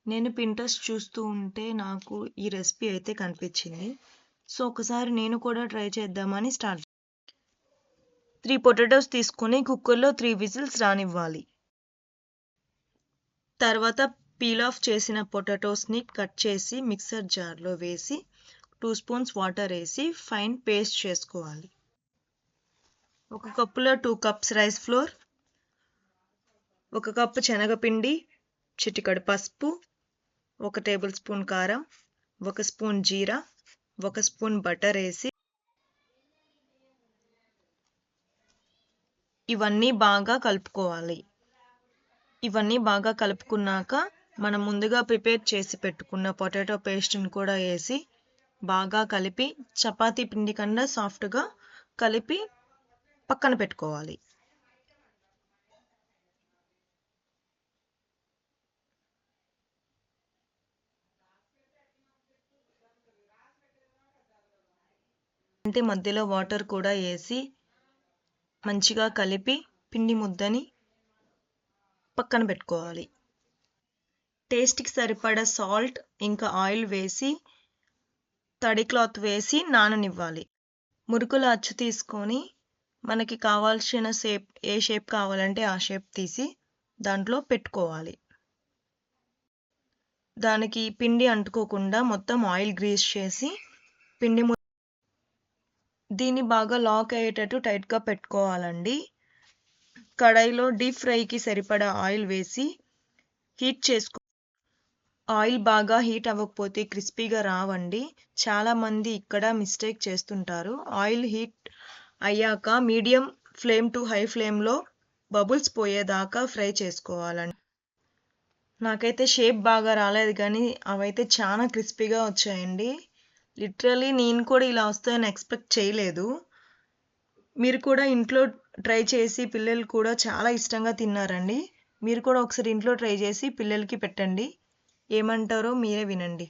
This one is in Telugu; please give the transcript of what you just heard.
నేను పింట్రెస్ట్ చూస్తూ ఉంటే నాకు ఈ రెసిపీ అయితే కనిపించింది. సో, ఒకసారి నేను కూడా ట్రై చేద్దామని 3 పొటాటోస్ తీసుకొని కుక్కర్‌లో 3 విజిల్స్ రానివ్వాలి. తర్వాత పీల్ ఆఫ్ చేసిన పొటాటోస్‌ని కట్ చేసి మిక్సర్ జార్‌లో వేసి 2 స్పూన్స్ వాటర్ వేసి ఫైన్ పేస్ట్ చేసుకోవాలి. ఒక కప్పులో 2 కప్స్ రైస్ ఫ్లోర్, 1 కప్పు శనగపిండి, చిటికెడు పసుపు, 1 టేబుల్ స్పూన్ కారం, 1 స్పూన్ జీరా, 1 స్పూన్ బటర్ వేసి ఇవన్నీ బాగా కలుపుకోవాలి. ఇవన్నీ బాగా కలుపుకున్నాక మనం ముందుగా ప్రిపేర్ చేసి పెట్టుకున్న పొటాటో పేస్ట్ని కూడా వేసి బాగా కలిపి చపాతీ పిండి కన్నా సాఫ్ట్గా కలిపి పక్కన పెట్టుకోవాలి. అంటే మధ్యలో వాటర్ కూడా వేసి మంచిగా కలిపి పిండి ముద్దని పక్కన పెట్టుకోవాలి. టేస్ట్కి సరిపడా సాల్ట్ ఇంకా ఆయిల్ వేసి తడి క్లాత్ వేసి నాననివ్వాలి. మురుకుల అచ్చు తీసుకొని మనకి కావాల్సిన ఏ షేప్ కావాలంటే ఆ షేప్ తీసి దాంట్లో పెట్టుకోవాలి. దానికి పిండి అంటుకోకుండా మొత్తం ఆయిల్ గ్రీస్ చేసి దీన్ని బాగా లాక్ అయ్యేటట్టు టైట్గా పెట్టుకోవాలండి. కడాయిలో డీప్ ఫ్రైకి సరిపడా ఆయిల్ వేసి హీట్ చేసుకో. ఆయిల్ బాగా హీట్ అవ్వకపోతే క్రిస్పీగా రావండి. చాలామంది ఇక్కడ మిస్టేక్ చేస్తుంటారు. ఆయిల్ హీట్ అయ్యాక మీడియం ఫ్లేమ్ టు హై ఫ్లేమ్లో బబుల్స్ పోయేదాకా ఫ్రై చేసుకోవాలండి. నాకైతే షేప్ బాగా రాలేదు కానీ అవైతే చాలా క్రిస్పీగా వచ్చాయండి. లిటరలీ నేను కూడా ఇలా వస్తాయని ఎక్స్పెక్ట్ చేయలేదు. మీరు కూడా ఇంట్లో ట్రై చేసి పిల్లలు కూడా చాలా ఇష్టంగా తిన్నారండి. మీరు కూడా ఒకసారి ఇంట్లో ట్రై చేసి పిల్లలకి పెట్టండి. ఏమంటారో మీరే వినండి.